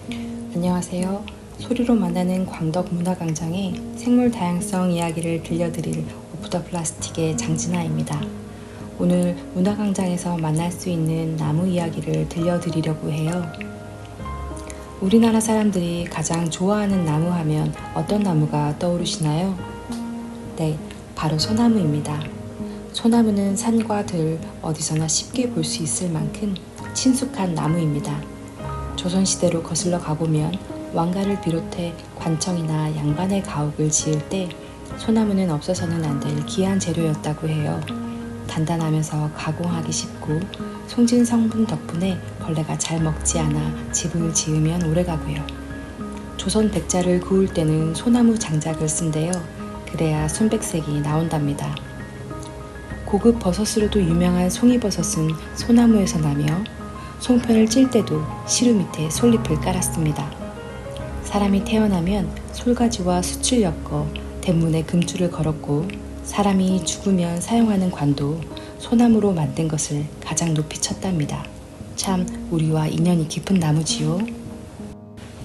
안녕하세요. 소리로 만나는 광덕 문화광장의 생물 다양성 이야기를 들려드릴 오프 더 플라스틱의 장진아입니다. 오늘 문화광장에서 만날 수 있는 나무 이야기를 들려드리려고 해요. 우리나라 사람들이 가장 좋아하는 나무 하면 어떤 나무가 떠오르시나요? 네, 바로 소나무입니다. 소나무는 산과 들 어디서나 쉽게 볼 수 있을 만큼 친숙한 나무입니다. 조선시대로 거슬러 가보면 왕가를 비롯해 관청이나 양반의 가옥을 지을 때 소나무는 없어서는 안 될 귀한 재료였다고 해요. 단단하면서 가공하기 쉽고 송진 성분 덕분에 벌레가 잘 먹지 않아 집을 지으면 오래가고요. 조선 백자를 구울 때는 소나무 장작을 쓴대요. 그래야 손백색이 나온답니다. 고급 버섯으로도 유명한 송이버섯은 소나무에서 나며 송편을 찔 때도 시루 밑에 솔잎을 깔았습니다. 사람이 태어나면 솔가지와 숯을 엮어 대문에 금줄을 걸었고 사람이 죽으면 사용하는 관도 소나무로 만든 것을 가장 높이 쳤답니다. 참 우리와 인연이 깊은 나무지요.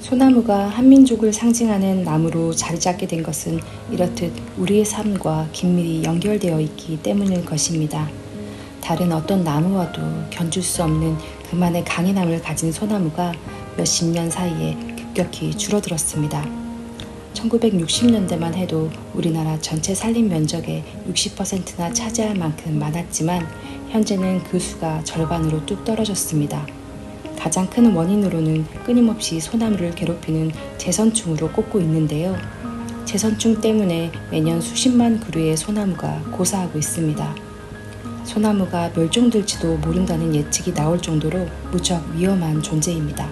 소나무가 한민족을 상징하는 나무로 자리 잡게 된 것은 이렇듯 우리의 삶과 긴밀히 연결되어 있기 때문일 것입니다. 다른 어떤 나무와도 견줄 수 없는 그만의 강인함을 가진 소나무가 몇십 년 사이에 급격히 줄어들었습니다. 1960년대만 해도 우리나라 전체 산림 면적의 60%나 차지할 만큼 많았지만 현재는 그 수가 절반으로 뚝 떨어졌습니다. 가장 큰 원인으로는 끊임없이 소나무를 괴롭히는 제선충으로 꼽고 있는데요. 제선충 때문에 매년 수십만 그루의 소나무가 고사하고 있습니다. 소나무가 멸종될지도 모른다는 예측이 나올 정도로 무척 위험한 존재입니다.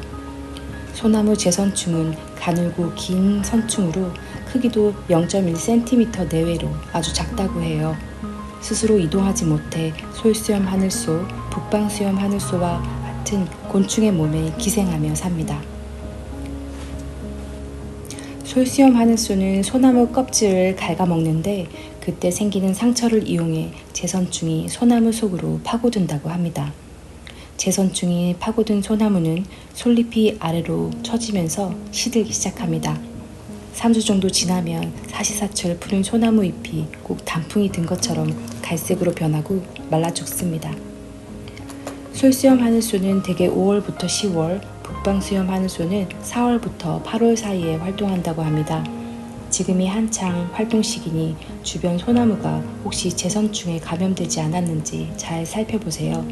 소나무 제선충은 가늘고 긴 선충으로 크기도 0.1cm 내외로 아주 작다고 해요. 스스로 이동하지 못해 솔수염 하늘소, 북방수염 하늘소와 같은 곤충의 몸에 기생하며 삽니다. 솔수염 하늘소는 소나무 껍질을 갉아먹는데 그때 생기는 상처를 이용해 제선충이 소나무 속으로 파고든다고 합니다. 제선충이 파고든 소나무는 솔잎이 아래로 처지면서 시들기 시작합니다. 3주 정도 지나면 사시사철 푸른 소나무 잎이 꼭 단풍이 든 것처럼 갈색으로 변하고 말라 죽습니다. 솔수염 하늘소는 대개 5월부터 10월, 북방수염 하늘소는 4월부터 8월 사이에 활동한다고 합니다. 지금이 한창 활동 시기니 주변 소나무가 혹시 제선충에 감염되지 않았는지 잘 살펴보세요.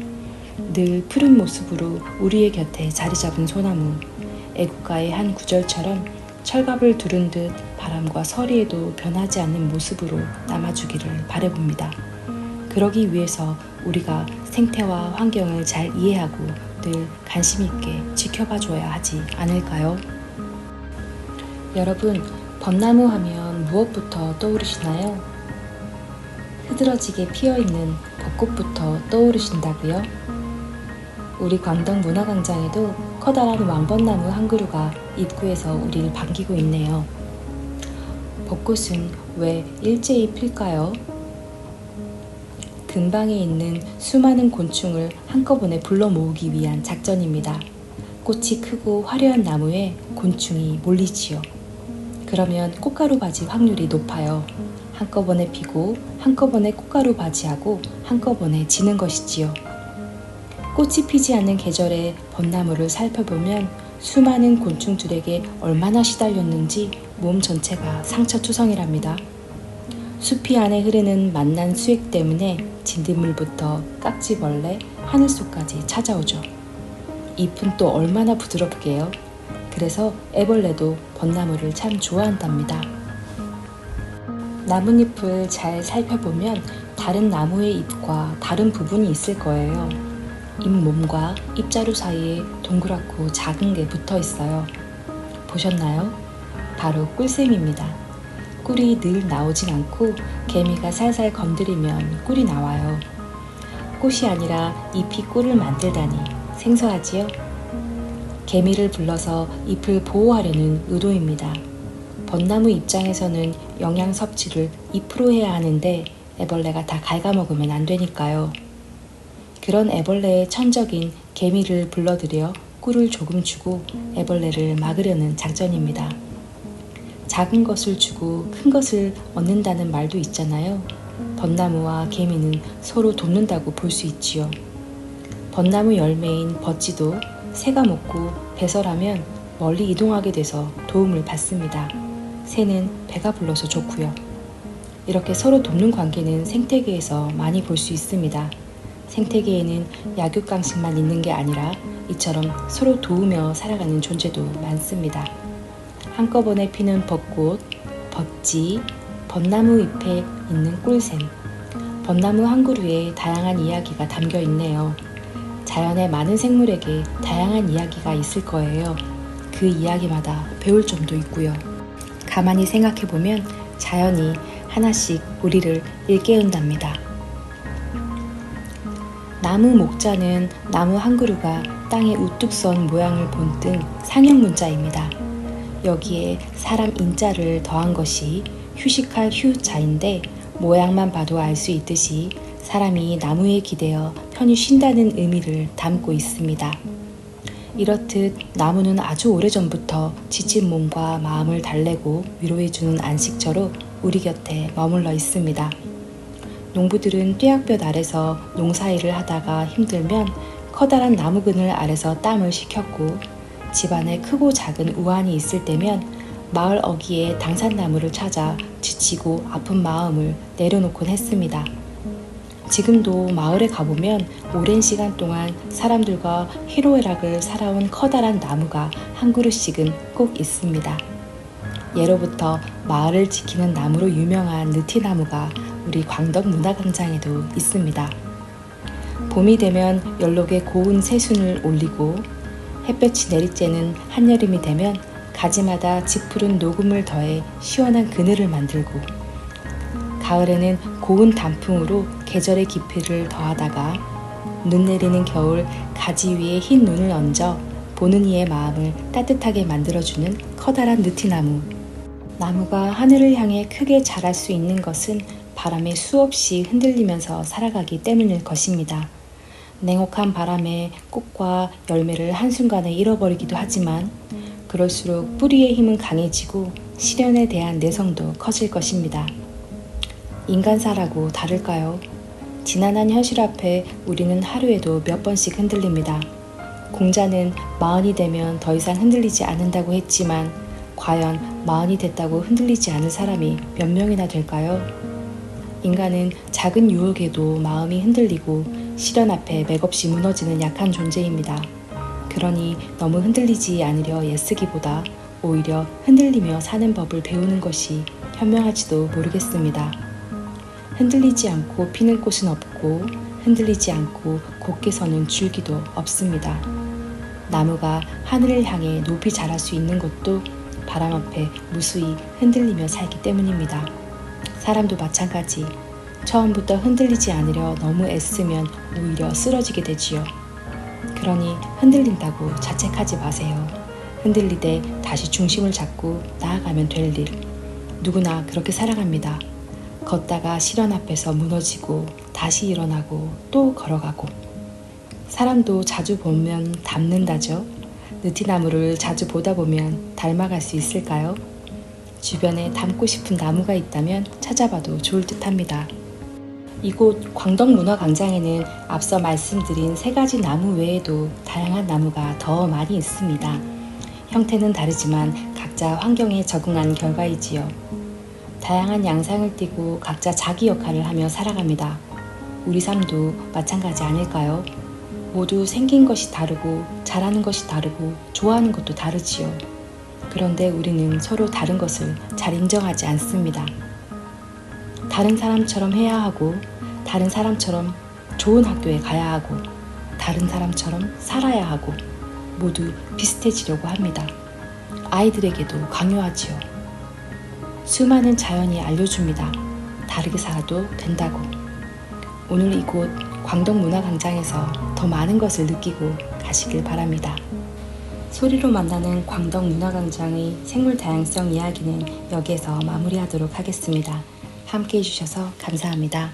늘 푸른 모습으로 우리의 곁에 자리 잡은 소나무, 애국가의 한 구절처럼 철갑을 두른 듯 바람과 서리에도 변하지 않는 모습으로 남아주기를 바라봅니다. 그러기 위해서 우리가 생태와 환경을 잘 이해하고 늘 관심 있게 지켜봐줘야 하지 않을까요? 여러분, 벚나무 하면 무엇부터 떠오르시나요? 흐드러지게 피어있는 벚꽃부터 떠오르신다고요? 우리 광덕 문화광장에도 커다란 왕벚나무 한 그루가 입구에서 우리를 반기고 있네요. 벚꽃은 왜 일제히 필까요? 근방에 있는 수많은 곤충을 한꺼번에 불러 모으기 위한 작전입니다. 꽃이 크고 화려한 나무에 곤충이 몰리지요. 그러면 꽃가루 바지 확률이 높아요. 한꺼번에 피고 한꺼번에 꽃가루 바지하고 한꺼번에 지는 것이지요. 꽃이 피지 않는 계절의 벚나무를 살펴보면 수많은 곤충들에게 얼마나 시달렸는지 몸 전체가 상처투성이랍니다. 숲이 안에 흐르는 맛난 수액 때문에 진딧물부터 깍지벌레, 하늘소까지 찾아오죠. 잎은 또 얼마나 부드럽게요. 그래서 애벌레도 벚나무를 참 좋아한답니다. 나뭇잎을 잘 살펴보면 다른 나무의 잎과 다른 부분이 있을 거예요. 잎몸과 잎자루 사이에 동그랗고 작은 게 붙어 있어요. 보셨나요? 바로 꿀샘입니다. 꿀이 늘 나오진 않고 개미가 살살 건드리면 꿀이 나와요. 꽃이 아니라 잎이 꿀을 만들다니 생소하지요? 개미를 불러서 잎을 보호하려는 의도입니다. 벚나무 입장에서는 영양 섭취를 잎으로 해야 하는데 애벌레가 다 갉아먹으면 안 되니까요. 그런 애벌레의 천적인 개미를 불러들여 꿀을 조금 주고 애벌레를 막으려는 작전입니다. 작은 것을 주고 큰 것을 얻는다는 말도 있잖아요. 벚나무와 개미는 서로 돕는다고 볼 수 있지요. 벚나무 열매인 버찌도 새가 먹고 배설하면 멀리 이동하게 돼서 도움을 받습니다. 새는 배가 불러서 좋고요. 이렇게 서로 돕는 관계는 생태계에서 많이 볼 수 있습니다. 생태계에는 약육강식만 있는 게 아니라 이처럼 서로 도우며 살아가는 존재도 많습니다. 한꺼번에 피는 벚꽃, 버찌, 벚나무 잎에 있는 꿀샘, 벚나무 한 그루에 다양한 이야기가 담겨 있네요. 자연의 많은 생물에게 다양한 이야기가 있을 거예요. 그 이야기마다 배울 점도 있고요. 가만히 생각해보면 자연이 하나씩 우리를 일깨운답니다. 나무 목자는 나무 한 그루가 땅에 우뚝 선 모양을 본뜬 상형 문자입니다. 여기에 사람 인자를 더한 것이 휴식할 휴자인데 모양만 봐도 알 수 있듯이 사람이 나무에 기대어 편히 쉰다는 의미를 담고 있습니다. 이렇듯 나무는 아주 오래전부터 지친 몸과 마음을 달래고 위로해주는 안식처로 우리 곁에 머물러 있습니다. 농부들은 뙤약볕 아래서 농사일을 하다가 힘들면 커다란 나무 그늘 아래서 땀을 식혔고, 집안에 크고 작은 우환이 있을 때면 마을 어귀에 당산나무를 찾아 지치고 아픈 마음을 내려놓곤 했습니다. 지금도 마을에 가보면 오랜 시간 동안 사람들과 희로애락을 살아온 커다란 나무가 한 그루씩은 꼭 있습니다. 예로부터 마을을 지키는 나무로 유명한 느티나무가 우리 광덕문화광장에도 있습니다. 봄이 되면 연록에 고운 새순을 올리고, 햇볕이 내리쬐는 한여름이 되면 가지마다 짙푸른 녹음을 더해 시원한 그늘을 만들고, 가을에는 고운 단풍으로 계절의 깊이를 더하다가 눈 내리는 겨울 가지 위에 흰 눈을 얹어 보는 이의 마음을 따뜻하게 만들어주는 커다란 느티나무. 나무가 하늘을 향해 크게 자랄 수 있는 것은 바람에 수없이 흔들리면서 살아가기 때문일 것입니다. 냉혹한 바람에 꽃과 열매를 한순간에 잃어버리기도 하지만 그럴수록 뿌리의 힘은 강해지고 시련에 대한 내성도 커질 것입니다. 인간사라고 다를까요? 지난한 현실 앞에 우리는 하루에도 몇 번씩 흔들립니다. 공자는 40이 되면 더 이상 흔들리지 않는다고 했지만 과연 40이 됐다고 흔들리지 않을 사람이 몇 명이나 될까요? 인간은 작은 유혹에도 마음이 흔들리고 시련 앞에 맥없이 무너지는 약한 존재입니다. 그러니 너무 흔들리지 않으려 애쓰기보다 오히려 흔들리며 사는 법을 배우는 것이 현명할지도 모르겠습니다. 흔들리지 않고 피는 꽃은 없고 흔들리지 않고 곧게 서는 줄기도 없습니다. 나무가 하늘을 향해 높이 자랄 수 있는 것도 바람 앞에 무수히 흔들리며 살기 때문입니다. 사람도 마찬가지. 처음부터 흔들리지 않으려 너무 애쓰면 오히려 쓰러지게 되지요. 그러니 흔들린다고 자책하지 마세요. 흔들리되 다시 중심을 잡고 나아가면 될 일. 누구나 그렇게 살아갑니다. 걷다가 시련 앞에서 무너지고 다시 일어나고 또 걸어가고. 사람도 자주 보면 닮는다죠. 느티나무를 자주 보다 보면 닮아갈 수 있을까요? 주변에 닮고 싶은 나무가 있다면 찾아봐도 좋을 듯합니다. 이곳 광덕문화광장에는 앞서 말씀드린 3가지 나무 외에도 다양한 나무가 더 많이 있습니다. 형태는 다르지만 각자 환경에 적응한 결과이지요. 다양한 양상을 띠고 각자 자기 역할을 하며 살아갑니다. 우리 삶도 마찬가지 아닐까요? 모두 생긴 것이 다르고 잘하는 것이 다르고 좋아하는 것도 다르지요. 그런데 우리는 서로 다른 것을 잘 인정하지 않습니다. 다른 사람처럼 해야 하고, 다른 사람처럼 좋은 학교에 가야 하고, 다른 사람처럼 살아야 하고, 모두 비슷해지려고 합니다. 아이들에게도 강요하지요. 수많은 자연이 알려줍니다. 다르게 살아도 된다고. 오늘 이곳 광덕문화광장에서 더 많은 것을 느끼고 가시길 바랍니다. 소리로 만나는 광덕문화광장의 생물 다양성 이야기는 여기에서 마무리하도록 하겠습니다. 함께 해주셔서 감사합니다.